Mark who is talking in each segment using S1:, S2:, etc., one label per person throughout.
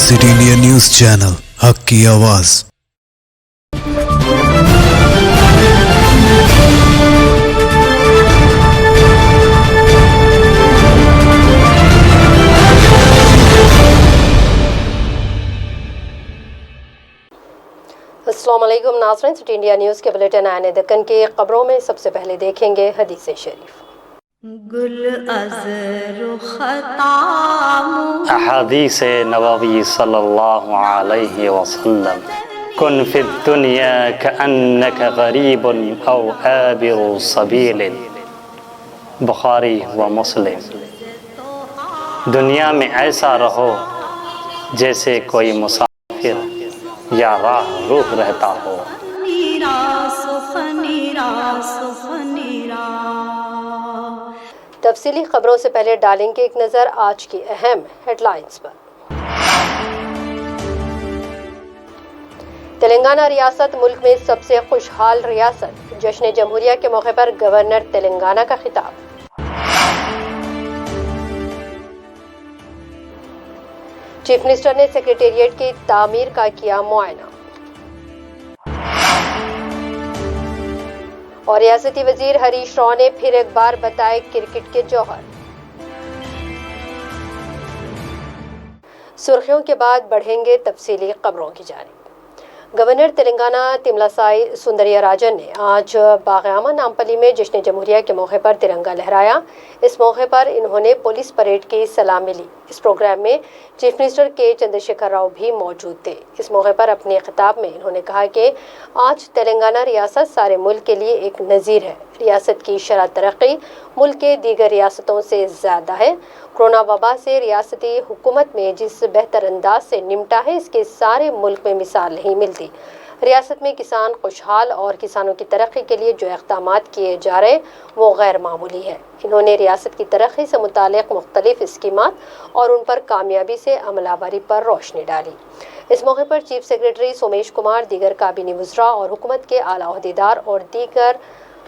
S1: City India news channel, हक की आवाज।
S2: अस्सलाम वालेकुम नाज़रीन, सिटी इंडिया न्यूज़ के बुलेटिन आने दक्कन की खबरों में सबसे पहले देखेंगे हदीस शरीफ।
S3: अहादीस नबवी सल्लल्लाहु अलैहि वसल्लम, कुन फिद दुनिया कअन्नक गरीबुन औ आबिरु सबीलिन। बुखारी व मुस्लिम। दुनिया में ऐसा रहो जैसे कोई मुसाफिर या राह रूह रहता हो।
S2: तफसीली खबरों से पहले डालेंगे एक नज़र आज की अहम हेडलाइंस पर। तेलंगाना रियासत मुल्क में सबसे खुशहाल रियासत, जश्न जमहूरिया के मौके पर गवर्नर तेलंगाना का खिताब। चीफ मिनिस्टर ने सेक्रेटेरिएट की तामीर का किया मुआयना। और रियासती वजीर हरीश राव ने फिर एक बार बताए क्रिकेट के जौहर। सुर्खियों के बाद बढ़ेंगे तफसीली खबरों की जानिब। गवर्नर तेलंगाना तिमलासाई सुंदरराजन ने आज बागयामा नामपल्ली में जश्न जमहूरिया के मौके पर तिरंगा लहराया। इस मौके पर इन्होंने पुलिस परेड की सलामी ली। इस प्रोग्राम में चीफ मिनिस्टर के चंद्रशेखर राव भी मौजूद थे। इस मौके पर अपने खिताब में इन्होंने कहा कि आज तेलंगाना रियासत सारे मुल्क के लिए एक नज़ीर है। रियासत की शरह तरक्की मुल्क के दीगर रियासतों से ज़्यादा है। कोरोना वबा से रियासती हुकूमत में जिस बेहतर अंदाज से निपटा है, इसके सारे मुल्क में मिसाल नहीं मिलती। रियासत में किसान खुशहाल और किसानों की तरक्की के लिए जो इक़दामात किए जा रहे वो गैर मामूली है। इन्होंने रियासत की तरक्की से मुतालिक मुख्तलिफ स्कीमात और उन पर कामयाबी से अमलावरी पर रोशनी डाली। इस मौके पर चीफ सेक्रेटरी सोमेश कुमार, दीगर काबीनी वज़रा और हुकूमत के आला ओहदेदार और दीगर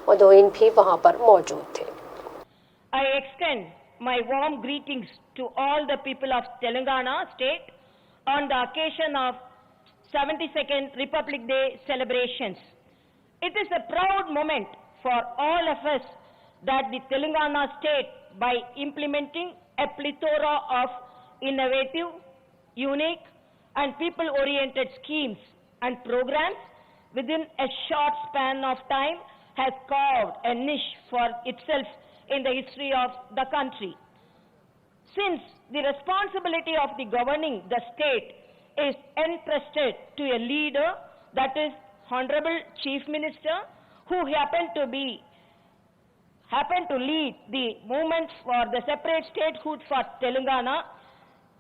S2: मुद्दईन भी वहाँ पर मौजूद थे।
S4: I extend my warm greetings to all the people of Telangana state on the occasion of 72nd Republic Day celebrations. It is a proud moment for all of us that the Telangana state, by implementing a plethora of innovative, unique and people-oriented schemes and programs within a short span of time, has carved a niche for itself in the history of the country. Since the responsibility of the governing the state is entrusted to a leader, that is Honorable Chief Minister, who happened to lead the movement for the separate statehood for Telangana,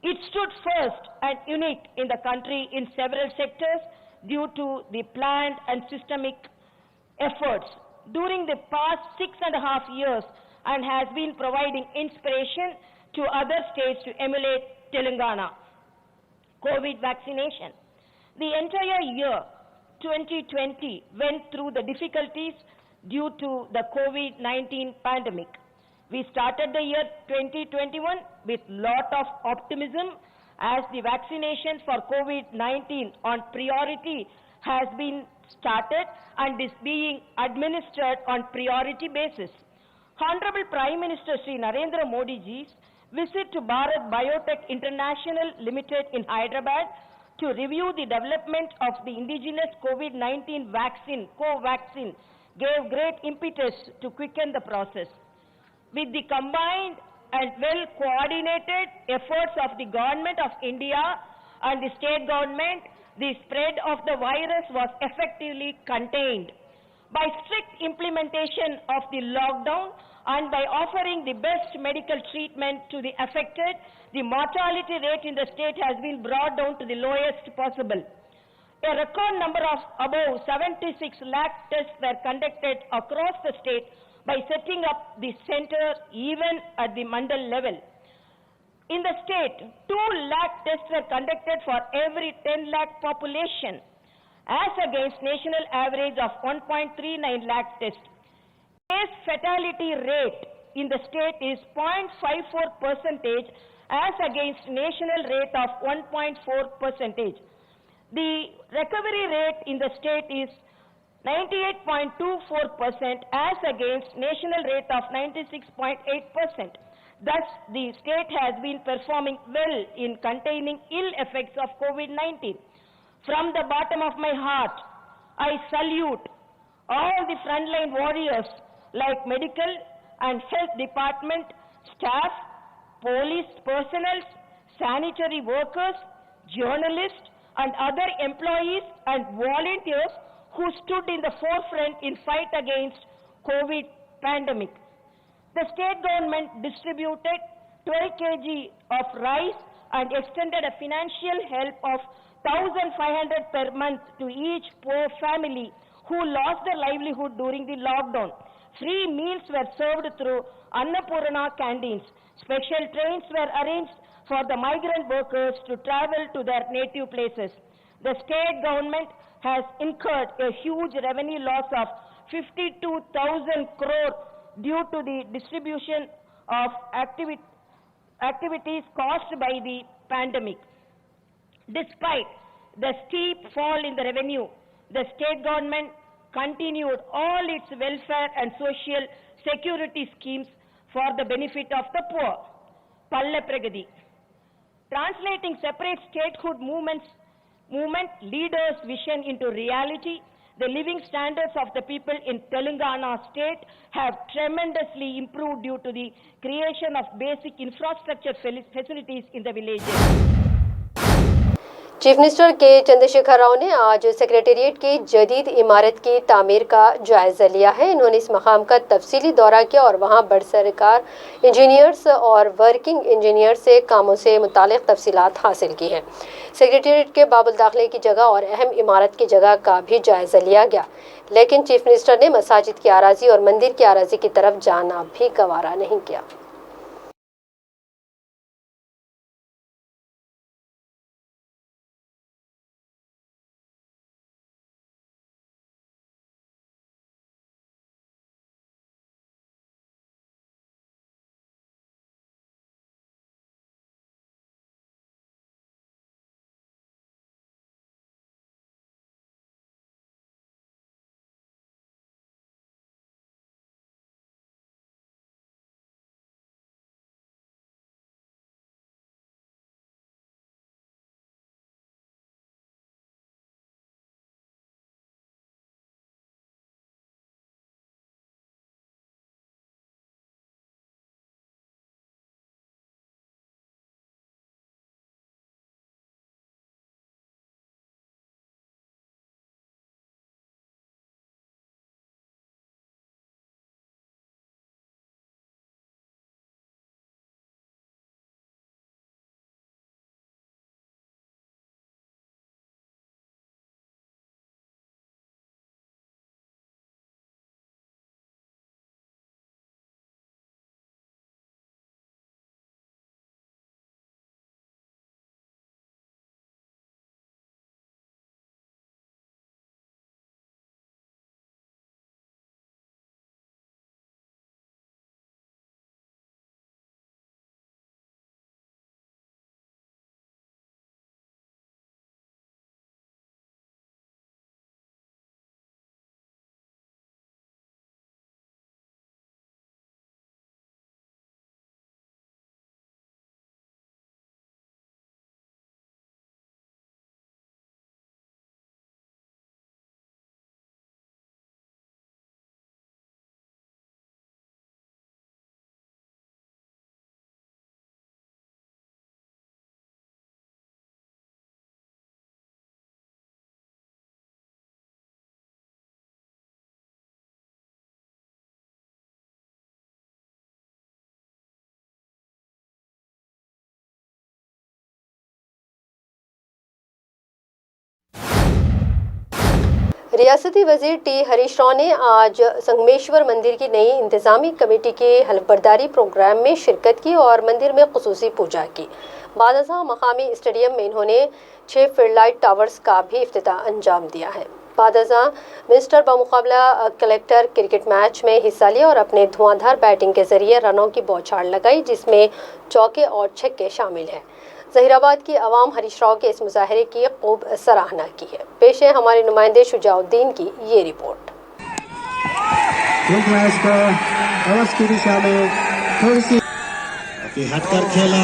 S4: it stood first and unique in the country in several sectors due to the planned and systemic efforts during the past 6.5 years, and has been providing inspiration to other states to emulate Telangana. COVID vaccination. The entire year 2020 went through the difficulties due to the COVID-19 pandemic. We started the year 2021 with lot of optimism as the vaccination for COVID-19 on priority has been started and is being administered on priority basis. Honorable Prime Minister Sri Narendra Modi ji's visit to Bharat Biotech International Limited in Hyderabad to review the development of the indigenous COVID-19 vaccine, Covaxin, gave great impetus to quicken the process. With the combined and well-coordinated efforts of the Government of India and the state government, the spread of the virus was effectively contained. By strict implementation of the lockdown and by offering the best medical treatment to the affected, the mortality rate in the state has been brought down to the lowest possible. A record number of above 76 lakh tests were conducted across the state by setting up the center even at the mandal level. In the state, 2 lakh tests were conducted for every 10 lakh population, as against national average of 1.39 lakh tests. Case fatality rate in the state is 0.54% as against national rate of 1.4%. The recovery rate in the state is 98.24% as against national rate of 96.8%. Thus, the state has been performing well in containing ill effects of COVID-19. From the bottom of my heart, I salute all the frontline warriors like medical and health department staff, police personnel, sanitary workers, journalists, and other employees and volunteers who stood in the forefront in fight against COVID pandemic. The state government distributed 12 kg of rice and extended a financial help of 1,500 per month to each poor family who lost their livelihood during the lockdown. Free meals were served through Annapurna canteens. Special trains were arranged for the migrant workers to travel to their native places. The state government has incurred a huge revenue loss of 52,000 crore due to the distribution of activities caused by the pandemic. Despite the steep fall in the revenue, the state government continued all its welfare and social security schemes for the benefit of the poor. Palla Pragati. Translating separate statehood movement leaders' vision into reality, the living standards of the people in Telangana state have tremendously improved due to the creation of basic infrastructure facilities in the villages.
S2: Chief minister के चंद्रशेखर राव ने आज secretariat की जदीद इमारत की तामीर का जायज़ा लिया है। इन्होंने इस मकाम का तफसीली दौरा किया और वहां बरसरकार इंजीनियर्स और वर्किंग इंजीनियर से कामों से मुतालिक तफसीलात हासिल की हैं। सेक्रेटेरिएट के बाबुल दाखिले की जगह और अहम इमारत की जगह का भी जायज़ा लिया गया, लेकिन चीफ मिनिस्टर ने मसाजिद की आराजी और मंदिर की आराजी की तरफ जाना भी गवारा नहीं किया। रियासती वजीर टी हरीश राव ने आज संगमेश्वर मंदिर की नई इंतजामी कमेटी के हल्फबर्दारी प्रोग्राम में शिरकत की और मंदिर में खुसूसी पूजा की। बादशाह मकामी स्टेडियम में इन्होंने 6 फ्लडलाइट टावर्स का भी इफ्तिताह अंजाम दिया है। बादजा मिस्टर बमुकाबला कलेक्टर क्रिकेट मैच में हिस्सा लिया और अपने धुआंधार बैटिंग के जरिए रनों की बौछार लगाई, जिसमें चौके और छक्के शामिल हैं। जहीराबाद की आवाम हरीश राव के इस मुजाहरे की खूब सराहना की है। पेश है हमारे नुमाइंदे शुजाउद्दीन की ये रिपोर्ट।
S5: की दिशा में थोड़ी सी हटकर खेला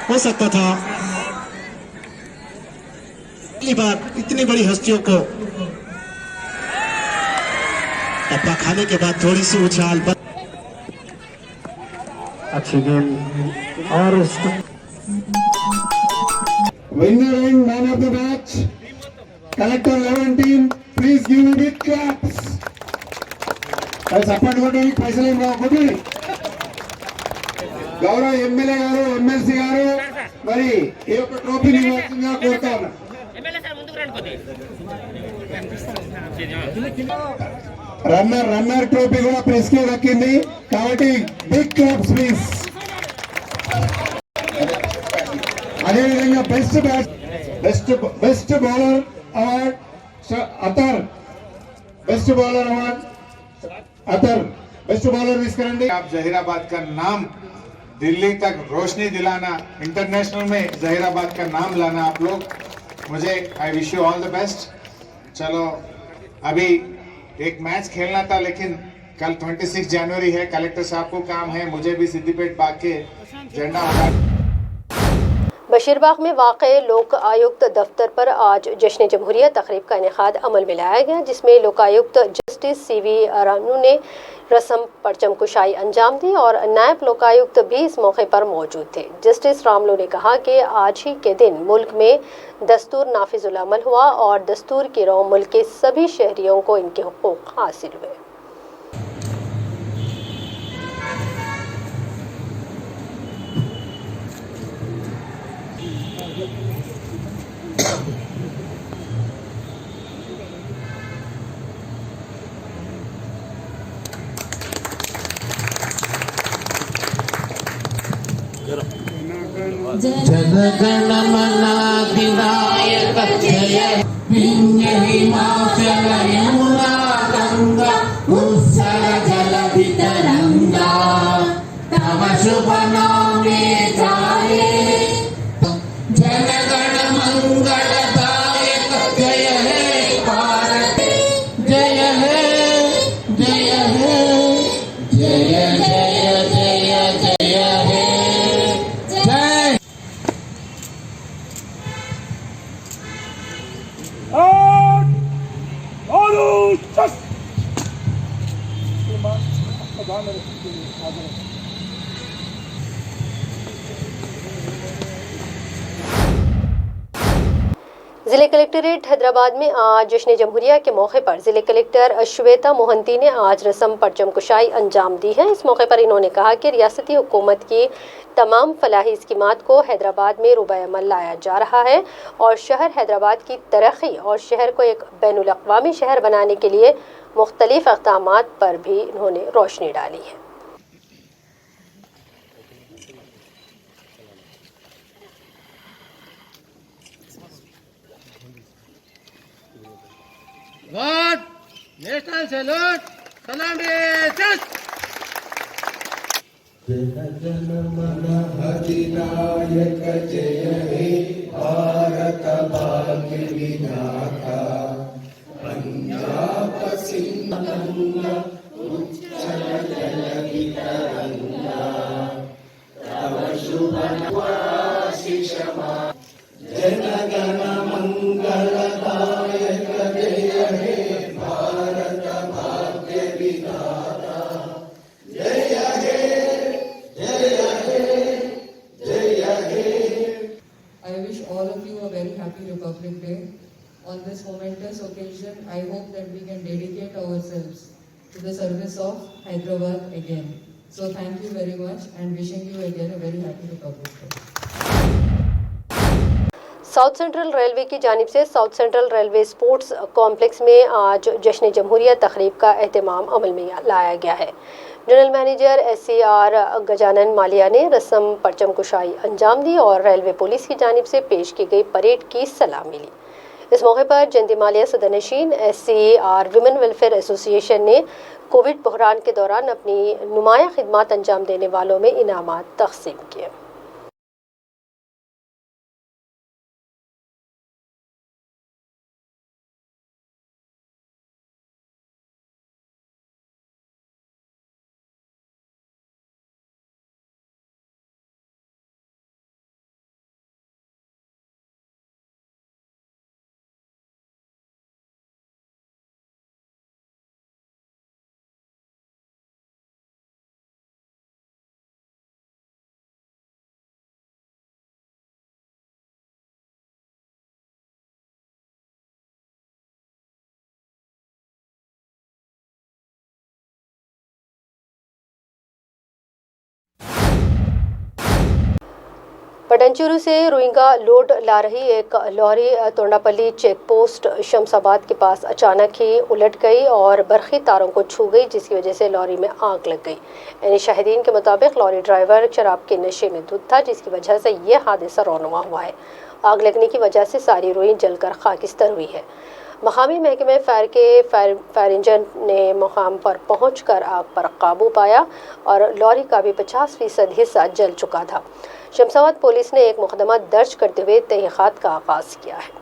S5: हो सकता था। पहली बार इतनी बड़ी हस्तियों को टप्पा खाने के बाद थोड़ी सी उछाल, अच्छी गेंद और
S6: winner and man of the match, collector 11 team, please give me big claps. Support కొట్టి పైసలు ఏం రాకూడదు. గౌరవ ఎమ్మెల్యే గారు, ఎమ్మెల్సీ గారు మరి ఈ యొక్క ట్రోఫీని ఇవ్వాల్సిందిగా కోరుతా ఉన్నా. రన్నర్ ట్రోఫీ కూడా ప్రెస్ కి దక్కింది కాబట్టి బిగ్ క్లాప్స్ ప్లీజ్. అదేవిధంగా best bowler award Athar, best bowler award Athar, best bowler తీసుకురండి. आप जहीराबाद का नाम दिल्ली तक रोशनी दिलाना, इंटरनेशनल में जहीराबाद का नाम लाना आप लोग, मुझे I wish you all the best. चलो अभी एक मैच खेलना था लेकिन कल 26 जनवरी है, कलेक्टर साहब को काम है, मुझे भी सिद्दीपेट बाग के झंडा उड़ा.
S2: बशीरबाग में वाक़ लोक आयुक्त दफ्तर पर आज जश्न जमहूरिया तकरीब का इनेकाद अमल में लाया गया, जिसमें लोकायुक्त जस्टिस CV रानू ने रस्म परचम कुशाई अंजाम दी और नायब लोकायुक्त भी इस मौके पर मौजूद थे. जस्टिस रामलू ने कहा कि आज ही के दिन मुल्क में दस्तूर नाफिजुल अमल हुआ और दस्तूर की रौ मुल्क के सभी शहरियों को इनके हुकूक हासिल हुए.
S7: जनगणमन अधिनायक जय विंध्य हिमाचल यमुना गंगा उत्सव जलधि तरंगा तव शुभ नामे जाये. जनगण मंगलदायक जय हे भारत, जय हे जय हे जय जय जय जय हे जय.
S2: ज़िले कलेक्ट्रेट हैदराबाद में आज जश्न जमहूरिया के मौके पर ज़िले कलेक्टर श्वेता मोहंती ने आज रस्म परचम कुशाई अंजाम दी है. इस मौके पर इन्होंने कहा कि रियासती हुकूमत की तमाम फलाही स्कीमात को हैदराबाद में रुबाए अमल लाया जा रहा है और शहर हैदराबाद की तरक्की और शहर को एक बैनुल अक़वामी शहर बनाने के लिए मुख्तलिफ इक़दामात पर भी इन्होंने रोशनी डाली है.
S5: नेशनल सैल्यूट, सलाम जनगण मन अधिनायक जय हे भारत भाग्य विधाता पंजाब सिंध गंगा उच्चल जलधि तरंगा तव शुभ आशीष मा. जनगण मंगलदायक जय हे भारत भाग्य विधाता जय हे जय हे जय हे.
S8: I wish all of you a very happy Republic Day. On this momentous occasion, I hope that we can dedicate ourselves to the service of Hyderabad again. So thank you very much and wishing you again a very happy Republic Day.
S2: South central railway की जानिब से south central railway sports complex में आज जश्न जमहूरिया तकरीब का एहतमाम अमल में लाया गया है. General manager SCR Gajanan Mallya ने रस्म परचम कुशाई अंजाम दी और रेलवे पुलिस की जानिब से पेश की गई परेड की सलामी ली. इस मौके पर जंदीमालिया सदनशीन SC और विमेन वेलफेयर एसोसिएशन ने कोविड बहरान के दौरान अपनी नुमाया खिदमत अंजाम देने वालों में इनामात तकसीम किए। पटनचेरू से रोहिंगा लोड ला रही एक लॉरी तोंडापल्ली चेक पोस्ट शमशाबाद के पास अचानक ही उलट गई और बरखी तारों को छू गई, जिसकी वजह से लॉरी में आग लग गई। यानी शाहिदीन के मुताबिक लॉरी ड्राइवर शराब के नशे में धुत था, जिसकी वजह से यह हादसा रौनुमा हुआ है। आग लगने की वजह से सारी रोही जलकर खाकिस्तर हुई है। मकामी महकमे फायर इंजन ने मुकाम पर पहुंचकर आग पर काबू पाया और लॉरी का भी 50% हिस्सा जल चुका था। शमशाबाद पुलिस ने एक मुकदमा दर्ज करते हुए तहकीकात का आगाज किया है।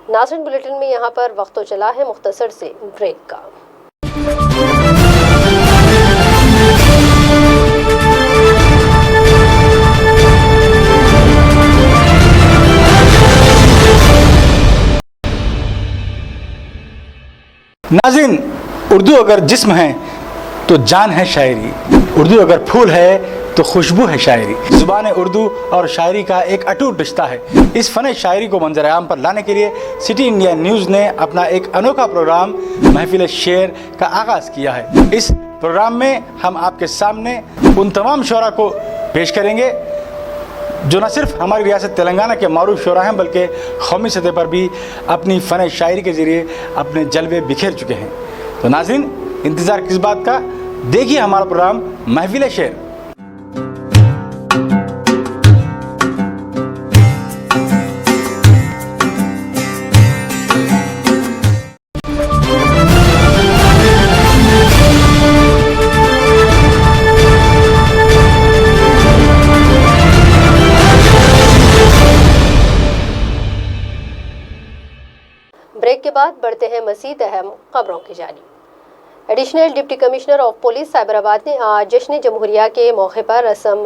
S2: नाज़रीन, बुलेटिन में यहाँ पर वक्त तो चला है मुख्तसर से ब्रेक का।
S9: नाज़रीन, उर्दू अगर जिस्म है तो जान है शायरी, उर्दू अगर फूल है तो खुशबू है शायरी। ज़ुबान उर्दू और शायरी का एक अटूट रिश्ता है। इस फ़न शायरी को मंजर आम पर लाने के लिए सिटी इंडिया न्यूज़ ने अपना एक अनोखा प्रोग्राम महफिल शेर का आगाज़ किया है। इस प्रोग्राम में हम आपके सामने उन तमाम शोरा को पेश करेंगे जो न सिर्फ हमारी रियासत तेलंगाना के मारूफ शोरा हैं, बल्कि कौमी सतह पर भी अपनी फ़न शायरी के ज़रिए अपने जलवे बिखेर चुके हैं। तो नाज़रीन, इंतज़ार किस बात का, देखिए हमारा प्रोग्राम महफिल शेर।
S2: ब्रेक के बाद बढ़ते हैं मज़ीद अहम खबरों की जानिब। Additional deputy commissioner of police Cyberabad ने आज जश्न जमहूरिया के मौके पर असम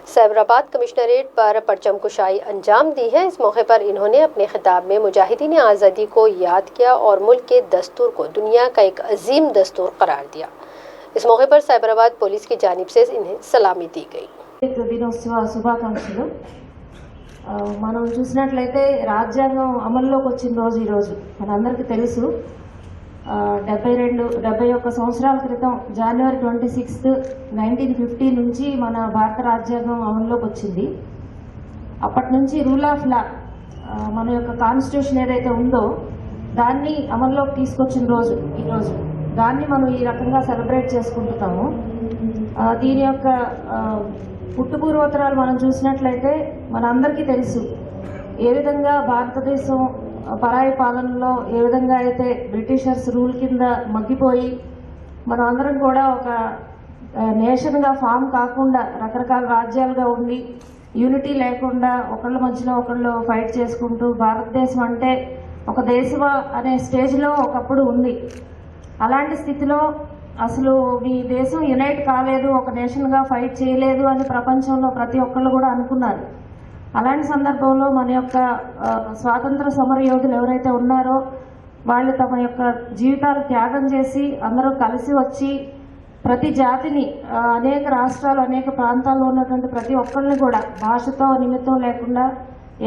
S2: साइबराबाद कमिश्नरेट पर परचम कुशाई अंजाम दी है। इस मौके पर इन्होंने अपने खिताब में मुजाहिदीन आज़ादी को याद किया और मुल्क के दस्तूर को दुनिया का एक अजीम दस्तूर करार दिया। इस मौके पर साइबराबाद पुलिस की जानिब से इन्हें सलामी दी गई।
S10: దినోత్సవ శుభాకాంక్షలు। మనం చూసినట్లయితే రాజ్యాంగం అమల్లోకి వచ్చిన రోజు ఈరోజు మనందరికీ తెలుసు। 71 సంవత్సరాల క్రితం జనవరి 26, 1950 నుంచి మన భారత రాజ్యాంగం అమల్లోకి వచ్చింది। అప్పటి నుంచి రూల్ ఆఫ్ లా, మన యొక్క కాన్స్టిట్యూషన్ ఏదైతే ఉందో దాన్ని అమల్లోకి తీసుకొచ్చిన రోజు ఈరోజు, దాన్ని మనం ఈ రకంగా సెలబ్రేట్ చేసుకుంటున్నాము। దీని యొక్క పుట్టుపూర్వోత్తరాలు మనం చూసినట్లయితే మనందరికీ తెలుసు ఏ విధంగా భారతదేశం పరాయి పాలనలో ఏ విధంగా అయితే బ్రిటిషర్స్ రూల్ కింద మగ్గిపోయి మనం అందరం కూడా ఒక నేషన్గా ఫామ్ కాకుండా రకరకాల రాజ్యాలుగా ఉండి యూనిటీ లేకుండా ఒకళ్ళ మధ్యలో ఒకళ్ళు ఫైట్ చేసుకుంటూ భారతదేశం అంటే ఒక దేశమా అనే స్టేజ్లో ఒకప్పుడు ఉంది। అలాంటి స్థితిలో అసలు మీ దేశం యునైట్ కాలేదు, ఒక నేషన్గా ఫైట్ చేయలేదు అని ప్రపంచంలో ప్రతి ఒక్కళ్ళు కూడా అనుకున్నారు. అలాంటి సందర్భంలో మన యొక్క స్వాతంత్ర సమర యోధులు ఎవరైతే ఉన్నారో వాళ్ళు తమ యొక్క జీవితాలు త్యాగం చేసి అందరూ కలిసి వచ్చి ప్రతి జాతిని అనేక రాష్ట్రాలు అనేక ప్రాంతాల్లో ఉన్నటువంటి ప్రతి ఒక్కరిని కూడా భాషతో నిమిత్తం లేకుండా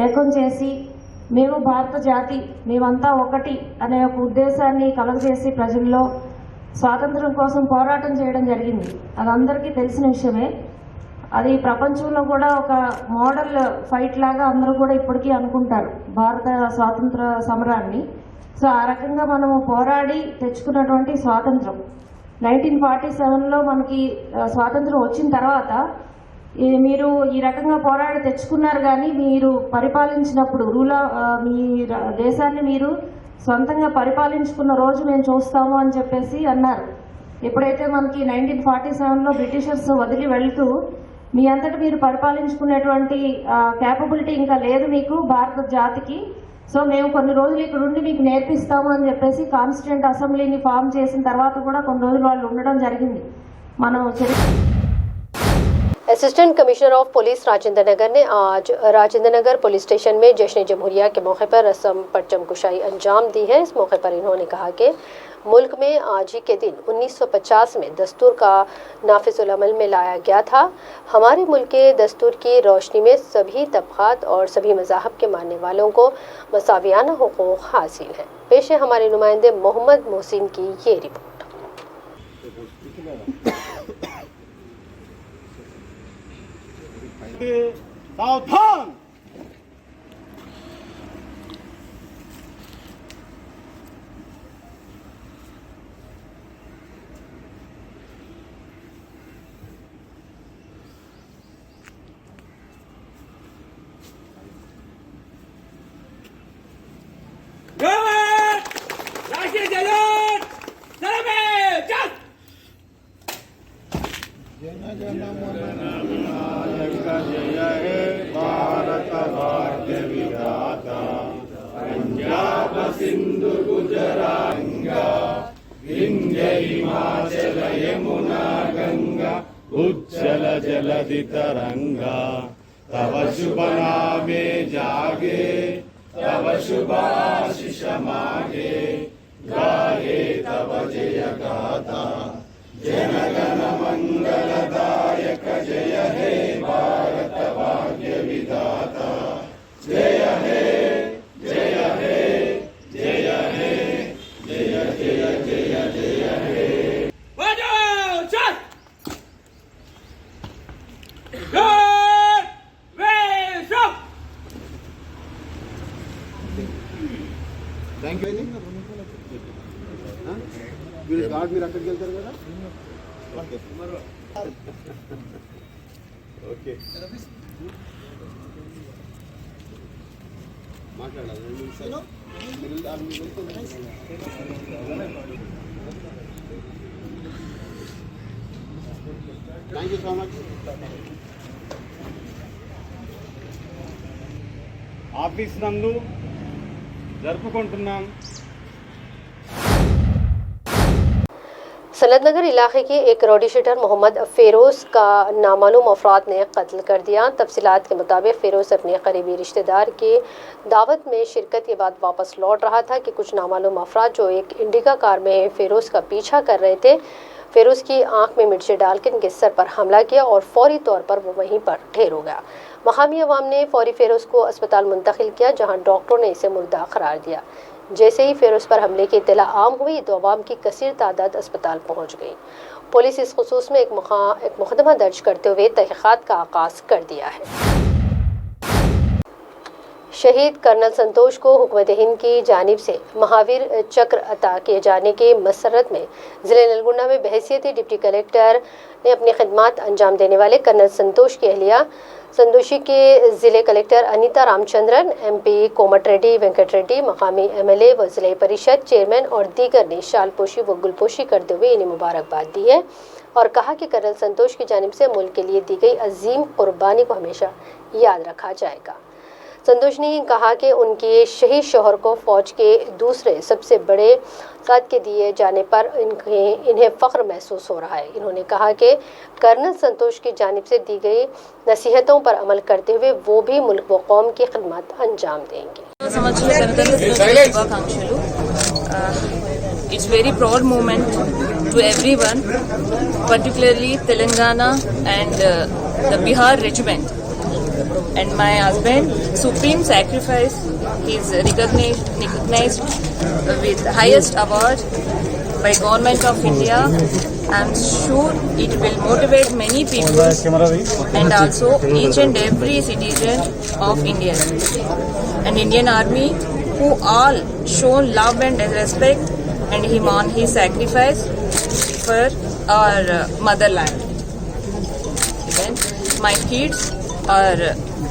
S10: ఏకం చేసి మేము భారత జాతి మేమంతా ఒకటి అనే ఒక ఉద్దేశాన్ని కలుగజేసి ప్రజల్లో స్వాతంత్రం కోసం పోరాటం చేయడం జరిగింది. అది అందరికీ తెలిసిన విషయమే. అది ప్రపంచంలో కూడా ఒక మోడల్ ఫైట్ లాగా అందరూ కూడా ఇప్పటికీ అనుకుంటారు భారత స్వాతంత్ర సమరాన్ని. సో ఆ రకంగా మనము పోరాడి తెచ్చుకున్నటువంటి స్వాతంత్రం 1947లో మనకి స్వాతంత్రం వచ్చిన తర్వాత మీరు ఈ రకంగా పోరాడి తెచ్చుకున్నారు, కానీ మీరు పరిపాలించినప్పుడు మీ దేశాన్ని మీరు సొంతంగా పరిపాలించుకున్న రోజు మేము చూస్తాము అని చెప్పేసి అన్నారు. ఎప్పుడైతే మనకి 1947లో బ్రిటిషర్స్ వదిలి వెళ్తూ మీ అంతటి మీరు పరిపాలించుకునేటువంటి క్యాపబిలిటీ ఇంకా లేదు మీకు భారత జాతికి, సో మేము కొన్ని రోజులు ఇక్కడ ఉండి మీకు నేర్పిస్తాము అని చెప్పేసి కాన్స్టిట్యూంట్ అసెంబ్లీని ఫామ్ చేసిన తర్వాత కూడా కొన్ని రోజులు వాళ్ళు ఉండడం జరిగింది. మనం
S2: assistant commissioner of police Rajendra Nagar ने आज राजेंद्र नगर पुलिस स्टेशन में जश्न जमहूरिया के मौके पर रस्म परचम कुशाई अंजाम दी है। इस मौके पर इन्होंने कहा कि मुल्क में आज ही के दिन 1950 में दस्तूर का नाफिजुल अमल में लाया गया था। हमारे मुल्क के दस्तूर की रोशनी में सभी तबकात और सभी मज़ाहब के मानने वालों को मसावियाना हुकूक हासिल है। पेश है हमारे नुमाइंदे मोहम्मद मोहसिन की ये रिपोर्ट।
S11: सावधान, राष्ट्रीय जलोट सलामी चल। जय हे भारत भाग्य विधाता, पंजाब सिंधु गुजरात विंध्य हिमाचल यमुना गंगा उज्जल जलधि तरंगा, तव शुभ नामे जागे तव शुभ आशीष मागे, गाहे तव जय गाथा जनगण मंगलदायक। जय हे भारत भाग्य विधाता, जय हे जय हे जय हे जय जय जय जय हे। बजाओ चल थैंक यू। మీరు కార్డ్ మీరు అక్కడికి వెళ్తారు కదా, ఓకే మాట్లాడాలి 2 నిమిషాలు. Thank you so much. Office నందు జరుపుకుంటున్నాం
S2: सनतनगर इलाके के एक रौडी शीटर मोहम्मद फ़िरोज़ का नामालूम अफराद ने कत्ल कर दिया। तफसीलात के मुताबिक फ़िरोज़ अपने करीबी रिश्तेदार की दावत में शिरकत के बाद वापस लौट रहा था कि कुछ नामालूम अफराद जो एक इंडिका कार में फ़िरोज़ का पीछा कर रहे थे, फ़िरोज़ की आंख में मिर्ची डालकर इनके सर पर हमला किया और फौरी तौर पर वो वहीं पर ढेर हो गया। मकामी अवाम ने फौरी फ़िरोज़ को अस्पताल मुंतकिल किया, जहाँ डॉक्टरों ने इसे मुर्दा करार दिया। जैसे ही फ़िरोज़ पर हमले की इत्तला आम हुई तो अवाम की कसीर तादाद अस्पताल पहुँच गई। पुलिस इस खुसूस में एक मुकदमा दर्ज करते हुए तहक़ीक़ात का आगाज़ कर दिया है। शहीद कर्नल संतोष को हुकूमत हिंद की जानिब से महावीर चक्र अता किए जाने के मसरत में ज़िले नलगुंडा में बहैसियत डिप्टी कलेक्टर ने अपनी खिदमात अंजाम देने वाले कर्नल संतोष की अहलिया संतोषी के ज़िले कलेक्टर अनीता रामचंद्रन, MP कोमट रेड्डी, वेंकट रेड्डी, मकामी MLA व ज़िले परिषद चेयरमैन और दीगर ने शालपोशी व गुलपोशी करते हुए इन्हें मुबारकबाद दी है और कहा कि कर्नल संतोष की जानिब से मुल्क के लिए दी गई अजीम कुर्बानी को हमेशा याद रखा जाएगा। संतोष ने कहा कि उनके शहीद शौहर को फौज के दूसरे सबसे बड़े साथ के दिए जाने पर इन्हें फ़ख्र महसूस हो रहा है। इन्होंने कहा कि कर्नल संतोष की जानिब से दी गई नसीहतों पर अमल करते हुए वो भी मुल्क व कौम की खिदमत अंजाम देंगे।
S8: It's very proud moment to everyone, particularly Telangana and the Bihar regiment. And my husband, supreme sacrifice, he is recognized with highest award by Government of India. I am sure it will motivate many people and also each and every citizen of India and Indian Army who all shown love and respect and him on his sacrifice for our motherland. Then my kids are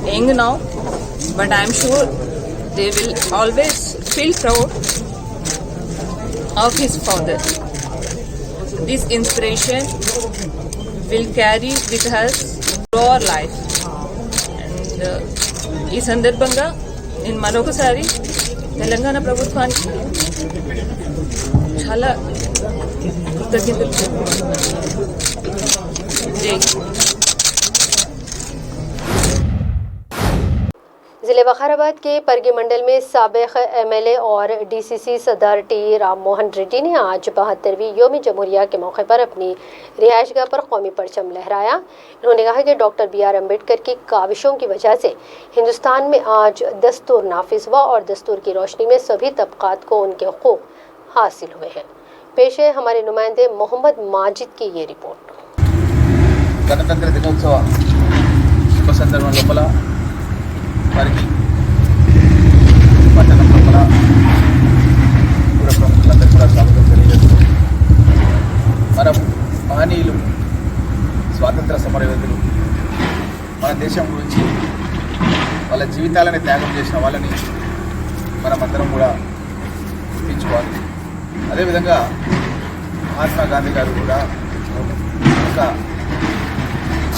S8: young now, but I am sure they will always feel proud of his father. This inspiration will carry with us through our life. And ఈ సందర్భంగా నేను మరొకసారి తెలంగాణ ప్రభుత్వానికి చాలా కృతజ్ఞతలు
S2: जिले वखाराबाद के परगी मंडल में साबिक एमएलए और डीसीसी सदर टी राम मोहन रेड्डी ने आज 72वीं योम जमहूरिया के मौके पर अपनी रिहाइशगाह पर कौमी परचम लहराया। उन्होंने कहा कि डॉक्टर BR अम्बेडकर की काविशों की वजह से हिंदुस्तान में आज दस्तूर नाफिज हुआ और दस्तूर की रोशनी में सभी तबकात को उनके हकूक़ हासिल हुए हैं। पेश है हमारे नुमाइंदे मोहम्मद माजिद की ये रिपोर्ट।
S12: गणतंत्र दिनोत्सव शुभ संदर्भ लोपल వారికి పట్టణం లోపల కూడా ప్రముఖులందరూ కూడా స్వాగతం తెలియజేస్తూ మన మహనీయులు స్వాతంత్ర సమరయోధులు మన దేశం గురించి వాళ్ళ జీవితాలని త్యాగం చేసిన వాళ్ళని మనమందరం కూడా గుర్తించుకోవాలి। అదేవిధంగా మహాత్మా గాంధీ గారు కూడా ఒక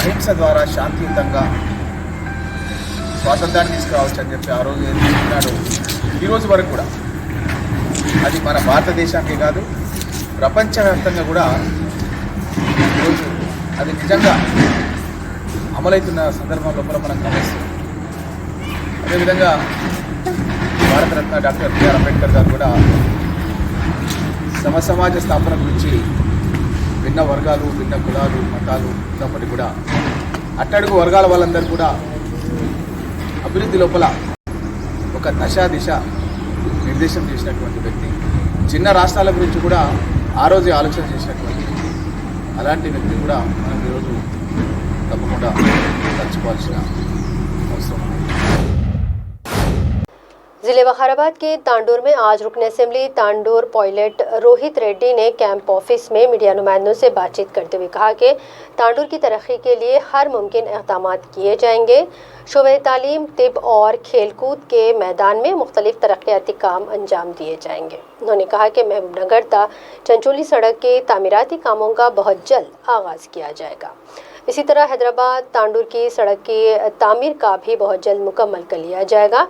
S12: అహింస ద్వారా శాంతియుతంగా స్వాతంత్రాన్ని తీసుకురావచ్చు అని చెప్పి ఆ రోజు ఏం చెప్పినాడు ఈ రోజు వరకు కూడా అది మన భారతదేశానికే కాదు ప్రపంచవ్యాప్తంగా కూడా ఈరోజు అది నిజంగా అమలవుతున్న సందర్భం లోపల మనం గమనిస్తాం। అదేవిధంగా భారతరత్న డాక్టర్ BR అంబేద్కర్ గారు కూడా సమాజ స్థాపన గురించి భిన్న వర్గాలు భిన్న కులాలు మతాలు ఉన్నప్పటికీ కూడా అట్టడుగు వర్గాల వాళ్ళందరూ కూడా అభివృద్ధి లోపల ఒక దిశ నిర్దేశం చేసినటువంటి వ్యక్తి, చిన్న రాష్ట్రాల గురించి కూడా ఆ రోజు ఆలోచన చేసినటువంటి అలాంటి వ్యక్తి కూడా మనం ఈరోజు తప్పకుండా తలుచుకోవాల్సిన అవసరం ఉంది।
S2: जिले वखाराबाद के तांडूर में आज रुकन असेंबली तांडूर पायलट रोहित रेड्डी ने कैंप ऑफिस में मीडिया नुमाइंदों से बातचीत करते हुए कहा कि तांडूर की तरक्की के लिए हर मुमकिन इक़दाम किए जाएंगे। शोबे तालीम, तिब और खेलकूद के मैदान में मुख्तलिफ तरक्याती काम अंजाम दिए जाएंगे। उन्होंने कहा कि महबूबनगर ता चंचोली सड़क के तामीराती कामों का बहुत जल्द आगाज़ किया जाएगा। इसी तरह हैदराबाद तांडूर की सड़क की तामीर का भी बहुत जल्द मुकम्मल कर लिया जाएगा।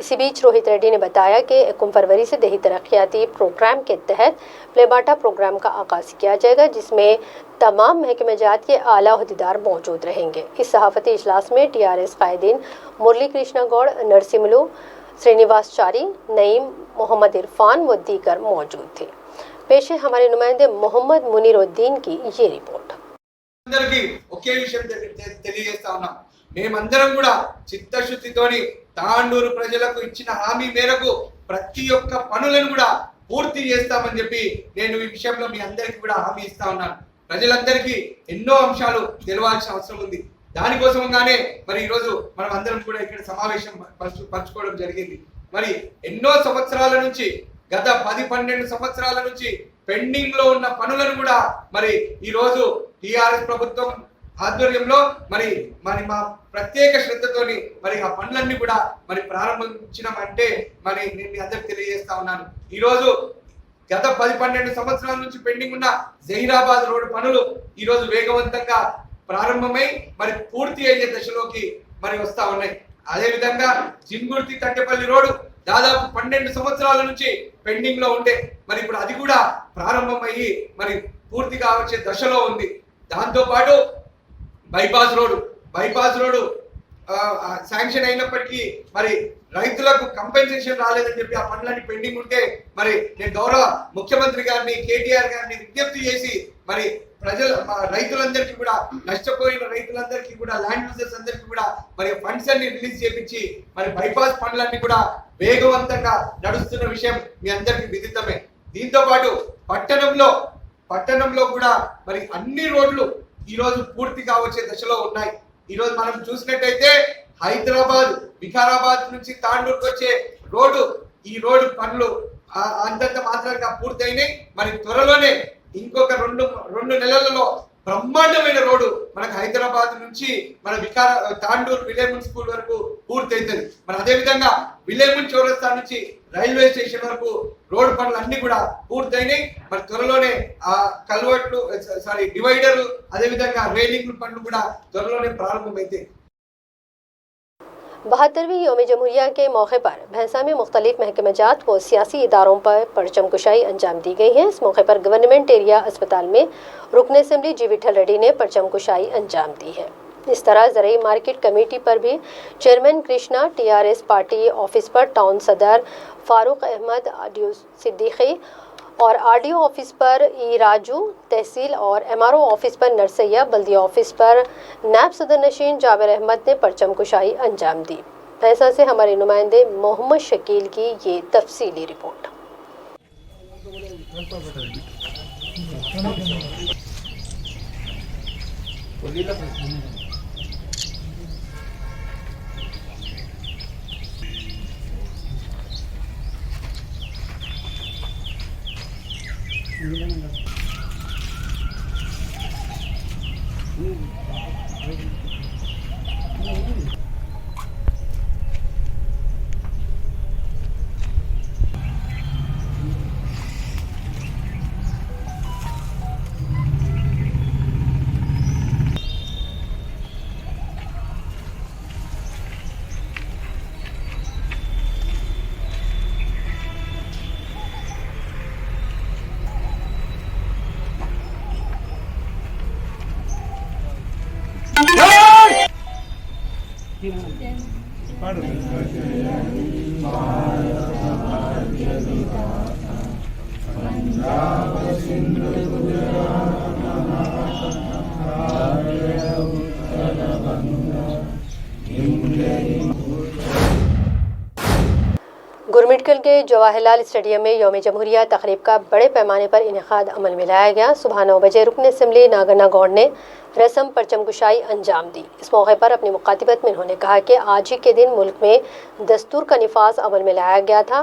S2: इसी बीच रोहित रेड्डी ने बताया कि 1 फरवरी से देही तरक्याती प्रोग्राम के तहत प्लेबाटा प्रोग्राम का आगाज़ किया जाएगा, जिसमें तमाम महकमे जात के आला अहदेदार मौजूद रहेंगे। इस सहाफ़ती इजलास में TRS कायदीन मुरली कृष्णा गौड़, नरसिमलू, श्रीनिवासचारी, नईम, मोहम्मद इरफान व दीगर मौजूद थे। पेश है हमारे नुमाइंदे मोहम्मद मुनीरुद्दीन की ये रिपोर्ट।
S13: అందరికీ ఒకే విషయం తెలియజేస్తా ఉన్నాం, మేమందరం కూడా చిత్తశుద్ధితోని తాండూరు ప్రజలకు ఇచ్చిన హామీ మేరకు ప్రతి ఒక్క పనులను కూడా పూర్తి చేస్తామని చెప్పి నేను ఈ విషయంలో మీ అందరికీ కూడా హామీ ఇస్తా ఉన్నాను। ప్రజలందరికీ ఎన్నో అంశాలు తెలవాల్సిన అవసరం ఉంది। దానికోసంగానే మరి ఈరోజు మనం అందరం కూడా ఇక్కడ సమావేశం పంచుకోవడం జరిగింది। మరి ఎన్నో సంవత్సరాల నుంచి గత 10-12 సంవత్సరాల నుంచి పెండింగ్ లో ఉన్న పనులను కూడా మరి ఈ రోజు టిఆర్ఎస్ ప్రభుత్వం ఆధ్వర్యంలో మరి మా ప్రత్యేక శ్రద్ధతోని మరి ఆ పనులన్నీ కూడా మరి ప్రారంభించినామంటే మరి నేను మీ అందరికి తెలియజేస్తా ఉన్నాను। ఈ రోజు గత 10-12 సంవత్సరాల నుంచి పెండింగ్ ఉన్న జహీరాబాద్ రోడ్డు పనులు ఈ రోజు వేగవంతంగా ప్రారంభమై మరి పూర్తి అయ్యే దశలోకి మరి వస్తా ఉన్నాయి। అదే విధంగా జిన్గుర్తి తట్టెపల్లి రోడ్డు దాదాపు 12 సంవత్సరాల నుంచి పెండింగ్ లో ఉంటే మరి ఇప్పుడు అది కూడా ప్రారంభమయ్యి మరి పూర్తిగా వచ్చే దశలో ఉంది. దాంతో పాటు బైపాస్ రోడ్డు శాంక్షన్ అయినప్పటికీ మరి రైతులకు కంపెన్సేషన్ రాలేదని చెప్పి ఆ పనులన్నీ పెండింగ్ ఉంటే మరి నేను గౌరవ ముఖ్యమంత్రి గారిని కేటీఆర్ గారిని విజ్ఞప్తి చేసి మరి రైతులందరికీ కూడా నష్టపోయిన రైతులందరికీ కూడా ల్యాండ్ యూజర్స్ అందరికీ కూడా మరి ఫండ్స్ అన్ని రిలీజ్ చేపించి మరి బైపాస్ పనులన్నీ కూడా వేగవంతంగా నడుస్తున్న విషయం మీ అందరికీ విదితమే. దీంతో పాటు పట్టణంలో కూడా మరి అన్ని రోడ్లు ఈ రోజు పూర్తిగా వచ్చే దశలో ఉన్నాయి. ఈ రోజు మనం చూసినట్టయితే హైదరాబాద్ వికారాబాద్ నుంచి తాండూరుకు వచ్చే ఈ రోడ్డు పనులు అంతంత మాత్రంగా పూర్తయినాయి. మరి త్వరలోనే ఇంకొక రెండు నెలలలో బ్రహ్మాండమైన రోడ్డు మనకు హైదరాబాద్ నుంచి మన తాండూరు విలేమున్ స్కూల్ వరకు పూర్తవుతుంది. మరి అదే విధంగా విలేమున్ చౌరస్తా నుంచి రైల్వే స్టేషన్ వరకు రోడ్డు పనులు అన్ని కూడా పూర్తయినాయి. మరి త్వరలోనే ఆ కల్వర్ట్లు డివైడర్లు అదే విధంగా రైలింగ్ పనులు కూడా త్వరలోనే ప్రారంభమైతాయి.
S2: 72वीं योम जमहूरिया के मौके पर भैंसा में मुख्तलिफ महकमेजात व सियासी इदारों पर परचम कुशाई अंजाम दी गई है। इस मौके पर गवर्नमेंट एरिया अस्पताल में रुकन असेंबली जी विठल रेड्डी ने परचम कुशाई अंजाम दी है। इस तरह ज़रई मार्केट कमेटी पर भी chairman Krishna, TRS party office पर टाउन सदर फारूक अहमद, सिद्दीकी और RDO ऑफिस पर राजू, तहसील और MRO ऑफिस पर नरसैया, बल्दिया ऑफिस पर नायब सदर नशीन जाबिर अहमद ने परचम कुशाई अंजाम दी। भैंसा से हमारे नुमाइंदे मोहम्मद शकील की ये तफसीली रिपोर्ट। गुरमिटकल के जवाहरलाल स्टेडियम में यौम जमहूरिया तकरीब का बड़े पैमाने पर इनेकाद अमल में लाया गया। सुबह 9 बजे रुकन असेंबली नागन्ना गौड़ ने रस्म परचम कुशाई अंजाम दी। इस मौके पर अपनी मुखातिबत में उन्होंने कहा कि आज ही के दिन मुल्क में दस्तूर का निफाज अमल में लाया गया था।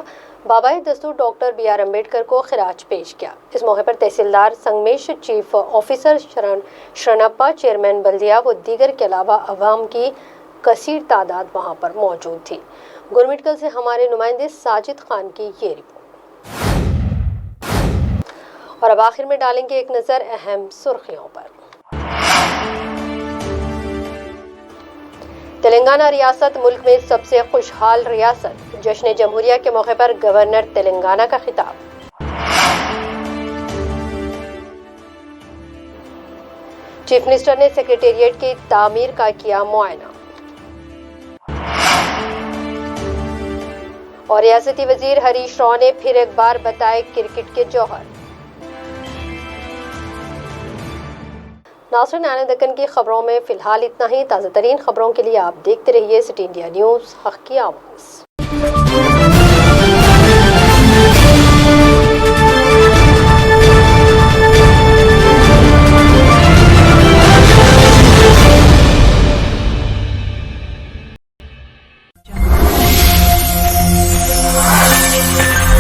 S2: बाबाए दस्तूर डॉक्टर BR अम्बेडकर को खिराज पेश किया। इस मौके पर tehsildar Sangamesh, chief officer Sharanappa, chairman बल्दिया व दीगर के अलावा अवाम की कसीर तादाद वहाँ पर मौजूद थी। गुरमिटकल से हमारे नुमाइंदे साजिद खान की ये रिपोर्ट। और अब आखिर में डालेंगे एक नज़र अहम सुर्खियों पर। तेलंगाना रियासत मुल्क में सबसे खुशहाल रियासत, जश्न जमहूरिया के मौके पर गवर्नर तेलंगाना का खिताब। चीफ मिनिस्टर ने सेक्रेटेरिएट की तामीर का किया मुआयना। और रियासती वजीर हरीश राव ने फिर एक बार बताए क्रिकेट के जौहर। नाज़रीन, आने दक्कन की खबरों में फिलहाल इतना ही। ताज़ा तरीन खबरों के लिए आप देखते रहिए सिटी इंडिया न्यूज़, हक़ की आवाज़।